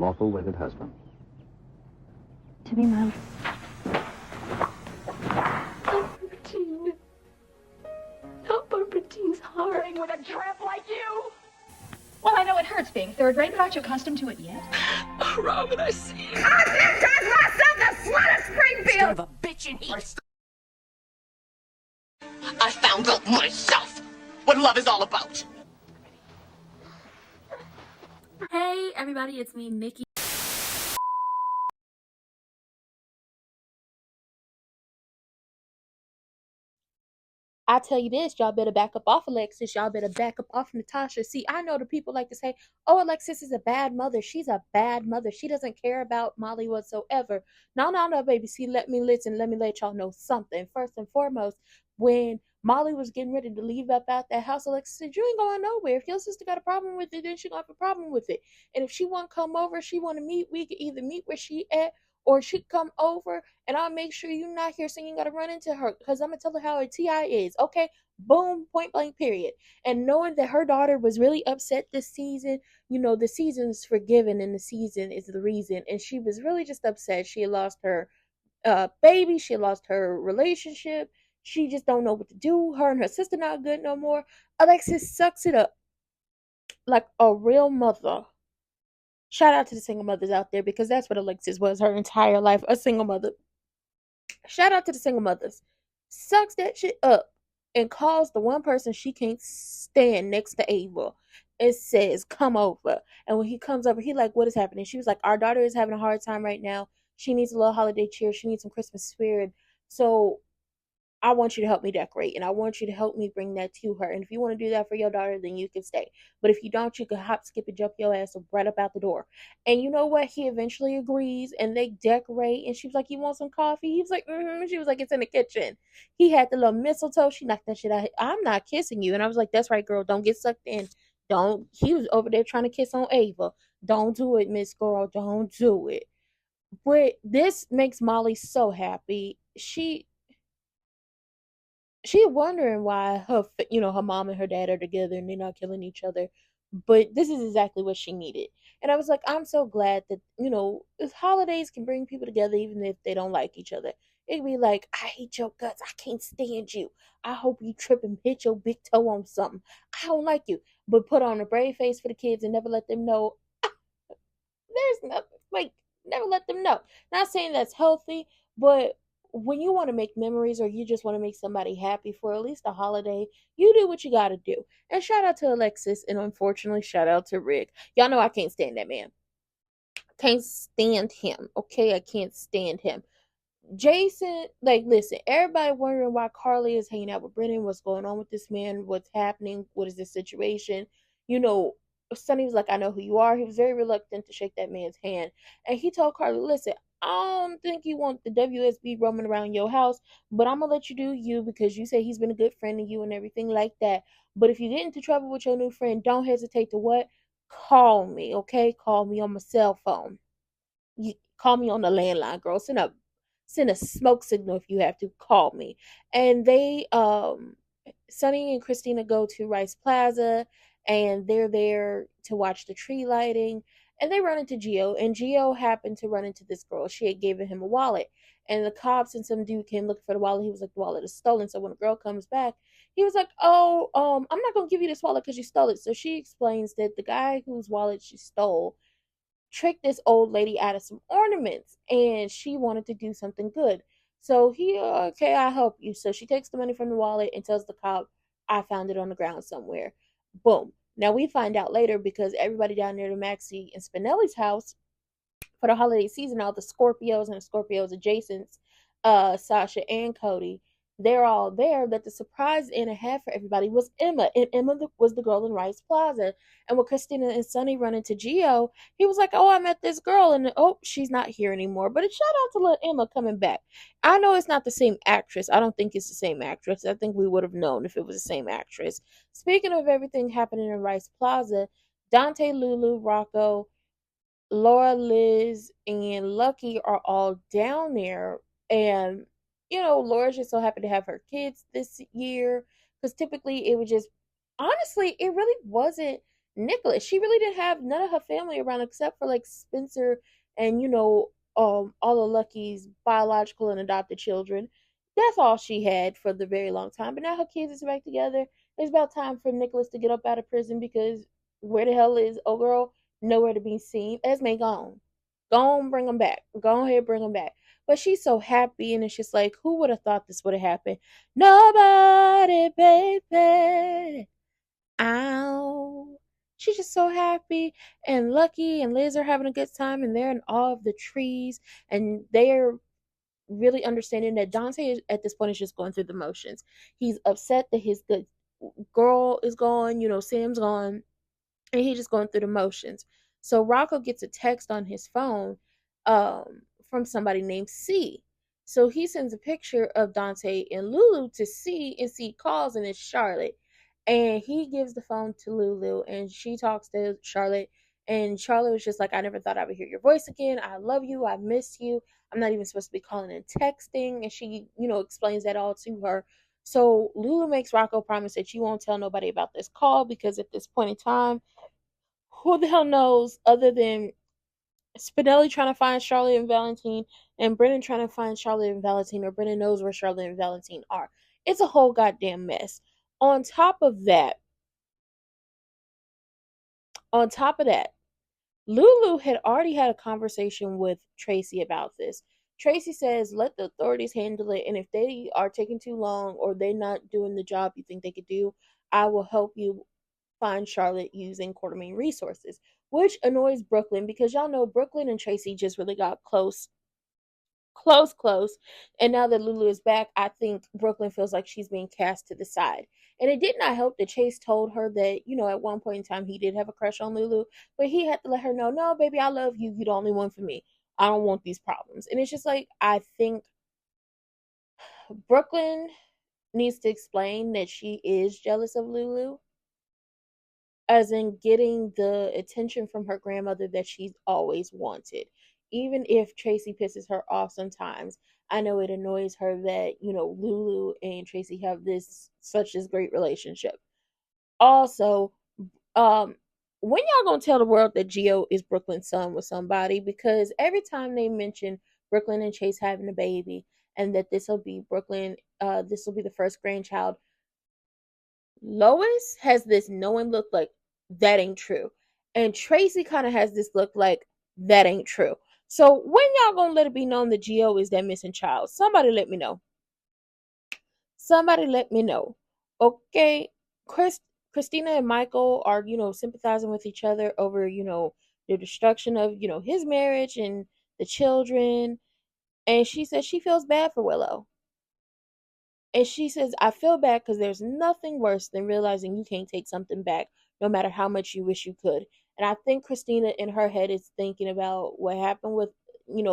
lawful wedded husband. To be my... Barbertine. Not Barbertine's heart. With a tramp like you? Well, I know it hurts being third rate, but aren't you accustomed to it yet? Oh, Robin, I see you. I myself the slut of Springfield! Son of a bitch in heat. I found out myself what love is all about. Hey everybody, it's me, Nikki. I tell you this, y'all better back up off Alexis. Y'all better back up off Natasha. See, I know the people like to say, oh, Alexis is a bad mother. She's a bad mother. She doesn't care about Molly whatsoever. No, baby. See, let me let y'all know something. First and foremost, when Molly was getting ready to leave up out that house, Alexis said, you ain't going nowhere. If your sister got a problem with it, then she gonna have a problem with it. And if she want to come over, she want to meet, we could either meet where she at, or she come over and I'll make sure you're not here so you gotta run into her, because I'm gonna tell her how her TI is. Okay, boom, point blank, period. And knowing that her daughter was really upset this season, you know, the season's forgiven and the season is the reason. And she was really just upset. She had lost her baby, she lost her relationship. She just don't know what to do. Her and her sister not good no more. Alexis sucks it up like a real mother. Shout out to the single mothers out there, because that's what Alexis was her entire life, a single mother. Shout out to the single mothers. Sucks that shit up and calls the one person she can't stand next to Ava and says, come over. And when he comes over, he like, what is happening? She was like, our daughter is having a hard time right now. She needs a little holiday cheer. She needs some Christmas spirit. So I want you to help me decorate, and I want you to help me bring that to her. And if you want to do that for your daughter, then you can stay. But if you don't, you can hop, skip, and jump your ass right up out the door. And you know what? He eventually agrees, and they decorate. And she was like, you want some coffee? He was like, mm-hmm. She was like, it's in the kitchen. He had the little mistletoe. She knocked that shit out. I'm not kissing you. And I was like, that's right, girl. Don't get sucked in. Don't. He was over there trying to kiss on Ava. Don't do it, Miss Girl. Don't do it. But this makes Molly so happy. She wondering why her mom and her dad are together and they're not killing each other. But this is exactly what she needed. And I was like, I'm so glad that, holidays can bring people together even if they don't like each other. It could be like, I hate your guts. I can't stand you. I hope you trip and hit your big toe on something. I don't like you. But put on a brave face for the kids and never let them know. There's nothing. Like, never let them know. Not saying that's healthy, but when you want to make memories or you just want to make somebody happy for at least a holiday, you do what you got to do. And shout out to Alexis, and unfortunately, shout out to Rick. Y'all know I can't stand that man. Can't stand him. Okay, I can't stand him. Jason, listen, everybody wondering why Carly is hanging out with Brennan. What's going on with this man? What's happening? What is this situation? Sonny was like, I know who you are. He was very reluctant to shake that man's hand. And he told Carly, listen, I don't think you want the WSB roaming around your house, but I'm going to let you do you, because you say he's been a good friend to you and everything like that. But if you get into trouble with your new friend, don't hesitate to what? Call me, okay? Call me on my cell phone. You call me on the landline, girl. Send a smoke signal if you have to. Call me. And they, Sonny and Christina go to Rice Plaza, and they're there to watch the tree lighting. And they run into Gio, and Gio happened to run into this girl. She had given him a wallet, and the cops and some dude came looking for the wallet. He was like, the wallet is stolen. So when the girl comes back, he was like, oh, I'm not gonna give you this wallet because you stole it. So she explains that the guy whose wallet she stole tricked this old lady out of some ornaments, and she wanted to do something good. So okay, I'll help you. So she takes the money from the wallet and tells the cop, I found it on the ground somewhere. Boom. Now we find out later, because everybody down there to Maxie and Spinelli's house for the holiday season, all the Scorpios and the Scorpios adjacents, Sasha and Cody, they're all there, that the surprise and a half for everybody was Emma. And Emma was the girl in Rice Plaza. And when Christina and Sonny run into Gio, he was like, oh, I met this girl, and oh, she's not here anymore. But it's shout out to little Emma coming back. I know it's not the same actress. I don't think it's the same actress. I think we would have known if it was the same actress. Speaking of everything happening in Rice Plaza, Dante, Lulu, Rocco, Laura, Liz, and Lucky are all down there. And Laura's just so happy to have her kids this year, because typically it would just, honestly, it really wasn't Nicholas. She really didn't have none of her family around except for like Spencer and all of Lucky's biological and adopted children. That's all she had for the very long time. But now her kids is back together. It's about time for Nicholas to get up out of prison because where the hell is old girl? Nowhere to be seen. Esme gone. Go on, bring him back. Go ahead, bring him back. But she's so happy, and it's just like, who would have thought this would have happened? Nobody, baby. Ow. She's just so happy, and Lucky and Liz are having a good time, and they're in awe of the trees, and they're really understanding that Dante is, at this point is just going through the motions. He's upset that his good girl is gone, Sam's gone, and he's just going through the motions. So Rocco gets a text on his phone from somebody named C. So he sends a picture of Dante and Lulu to C, and C calls, and it's Charlotte. And he gives the phone to Lulu, and she talks to Charlotte. And Charlotte was just like, I never thought I would hear your voice again. I love you. I miss you. I'm not even supposed to be calling and texting. And she, explains that all to her. So Lulu makes Rocco promise that you won't tell nobody about this call because at this point in time, who the hell knows other than Spinelli trying to find Charlotte and Valentine and Brennan trying to find Charlotte and Valentine, or Brennan knows where Charlotte and Valentine are. It's a whole goddamn mess. On top of that, Lulu had already had a conversation with Tracy about this. Tracy says, let the authorities handle it, and if they are taking too long or they're not doing the job you think they could do, I will help you find Charlotte using Quartermain resources, which annoys Brooklyn because y'all know Brooklyn and Tracy just really got close. And now that Lulu is back, I think Brooklyn feels like she's being cast to the side. And it did not help that Chase told her that, at one point in time he did have a crush on Lulu, but he had to let her know, no, baby, I love you. You're the only one for me. I don't want these problems. And it's just like, I think Brooklyn needs to explain that she is jealous of Lulu, as in getting the attention from her grandmother that she's always wanted. Even if Tracy pisses her off sometimes, I know it annoys her that, Lulu and Tracy have this great relationship. Also, when y'all gonna tell the world that Gio is Brooklyn's son with somebody? Because every time they mention Brooklyn and Chase having a baby and that this will be the first grandchild, Lois has this knowing look like that ain't true. And Tracy kind of has this look like that ain't true. So when y'all gonna let it be known that Gio is that missing child? Somebody let me know. Somebody let me know. Okay. Christina and Michael are, sympathizing with each other over, the destruction of, his marriage and the children. And she says she feels bad for Willow. And she says, I feel bad because there's nothing worse than realizing you can't take something back, no matter how much you wish you could. And I think Christina in her head is thinking about what happened with,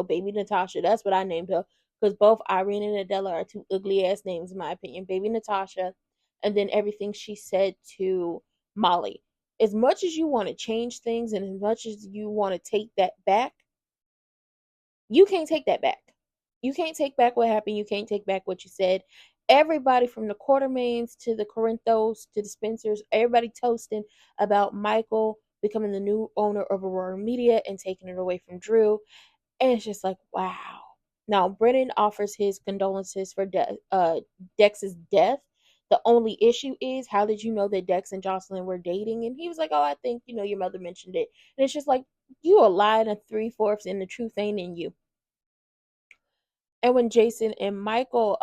baby Natasha. That's what I named her. Because both Irene and Adela are two ugly ass names, in my opinion. Baby Natasha, and then everything she said to Molly. As much as you want to change things and as much as you want to take that back, you can't take that back. You can't take back what happened. You can't take back what you said. Everybody from the Quartermains to the Corinthos to the Spencers, everybody toasting about Michael becoming the new owner of Aurora Media and taking it away from Drew. And it's just like, wow. Now, Brennan offers his condolences for Dex's death. The only issue is, how did you know that Dex and Jocelyn were dating? And he was like, oh, I think, your mother mentioned it. And it's just like, you a lie and 3/4 and the truth ain't in you. And when Jason and Michael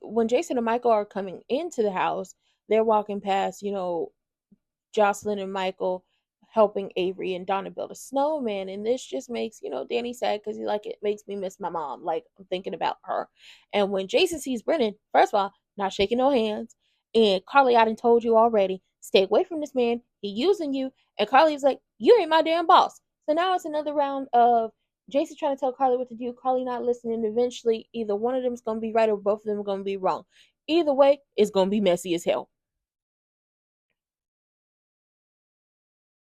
when Jason and Michael are coming into the house, they're walking past, Jocelyn and Michael helping Avery and Donna build a snowman. And this just makes, Danny sad because it makes me miss my mom. Like, I'm thinking about her. And when Jason sees Brennan, first of all, not shaking no hands. And Carly, I done told you already, stay away from this man. He using you. And Carly's like, you ain't my damn boss. So now it's another round of Jason trying to tell Carly what to do, Carly not listening. Eventually, either one of them is going to be right or both of them are going to be wrong. Either way, it's going to be messy as hell.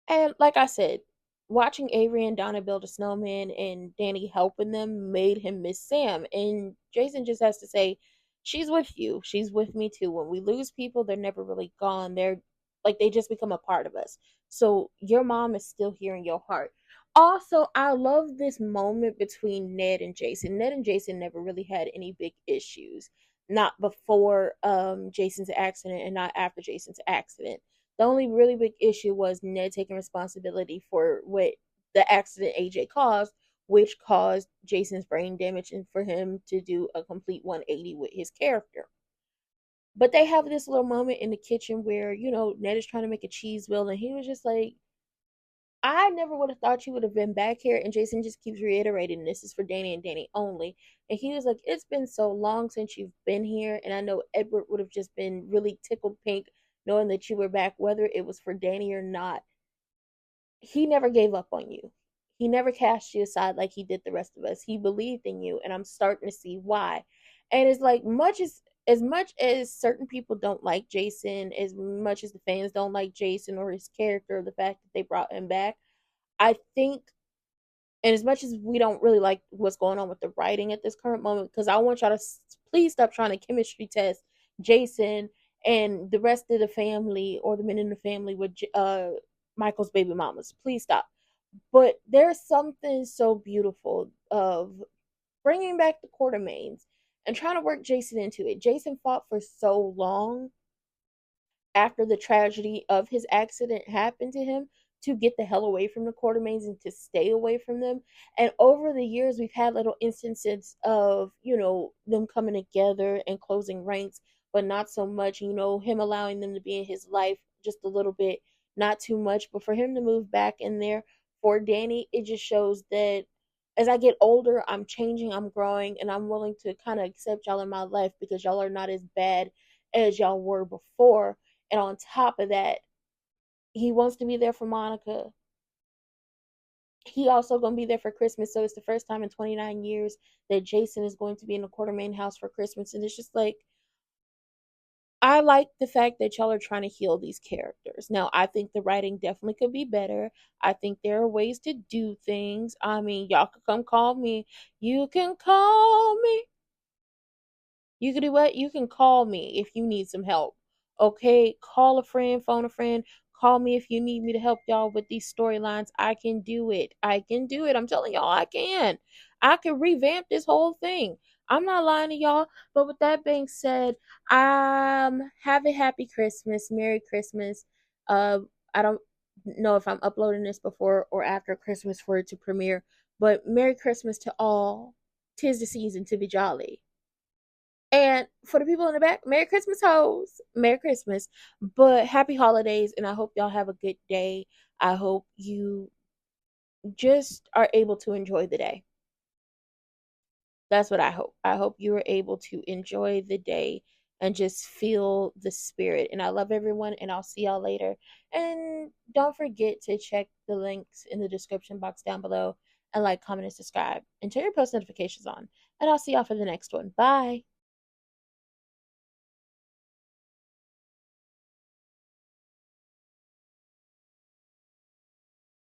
And like I said, watching Avery and Donna build a snowman and Danny helping them made him miss Sam. And Jason just has to say, she's with you. She's with me too. When we lose people, they're never really gone. They're like they just become a part of us. So your mom is still here in your heart. Also, I love this moment between Ned and Jason. Ned and Jason never really had any big issues. Not before Jason's accident and not after Jason's accident. The only really big issue was Ned taking responsibility for what the accident AJ caused, which caused Jason's brain damage and for him to do a complete 180 with his character. But they have this little moment in the kitchen where, Ned is trying to make a cheese wheel and he was just like, I never would have thought you would have been back here. And Jason just keeps reiterating this is for Danny and Danny only. And he was like, it's been so long since you've been here. And I know Edward would have just been really tickled pink knowing that you were back, whether it was for Danny or not. He never gave up on you. He never cast you aside like he did the rest of us. He believed in you, and I'm starting to see why. And it's like as much as certain people don't like Jason, as much as the fans don't like Jason or his character, or the fact that they brought him back, I think, and as much as we don't really like what's going on with the writing at this current moment, because I want y'all to please stop trying to chemistry test Jason and the rest of the family or the men in the family with Michael's baby mamas. Please stop. But there's something so beautiful of bringing back the Quartermains and trying to work Jason into it. Jason fought for so long after the tragedy of his accident happened to him to get the hell away from the Quartermains and to stay away from them. And over the years, we've had little instances of, them coming together and closing ranks, but not so much, him allowing them to be in his life just a little bit, not too much. But for him to move back in there for Danny, it just shows that as I get older, I'm changing, I'm growing, and I'm willing to kind of accept y'all in my life because y'all are not as bad as y'all were before. And on top of that, he wants to be there for Monica. He also gonna be there for Christmas. So it's the first time in 29 years that Jason is going to be in the Quartermain house for Christmas. And it's just like, I like the fact that y'all are trying to heal these characters. Now, I think the writing definitely could be better. I think there are ways to do things. I mean, y'all could come call me. You can call me. You can do what? You can call me if you need some help. Okay? Call a friend, phone a friend. Call me if you need me to help y'all with these storylines. I can do it. I can do it. I'm telling y'all, I can. I can revamp this whole thing. I'm not lying to y'all. But with that being said, have a happy Christmas. Merry Christmas. I don't know if I'm uploading this before or after Christmas for it to premiere. But Merry Christmas to all. 'Tis the season to be jolly. And for the people in the back, Merry Christmas, hoes. Merry Christmas. But happy holidays, and I hope y'all have a good day. I hope you just are able to enjoy the day. That's what I hope. I hope you are able to enjoy the day and just feel the spirit. And I love everyone, and I'll see y'all later. And don't forget to check the links in the description box down below and like, comment, and subscribe. And turn your post notifications on. And I'll see y'all for the next one. Bye.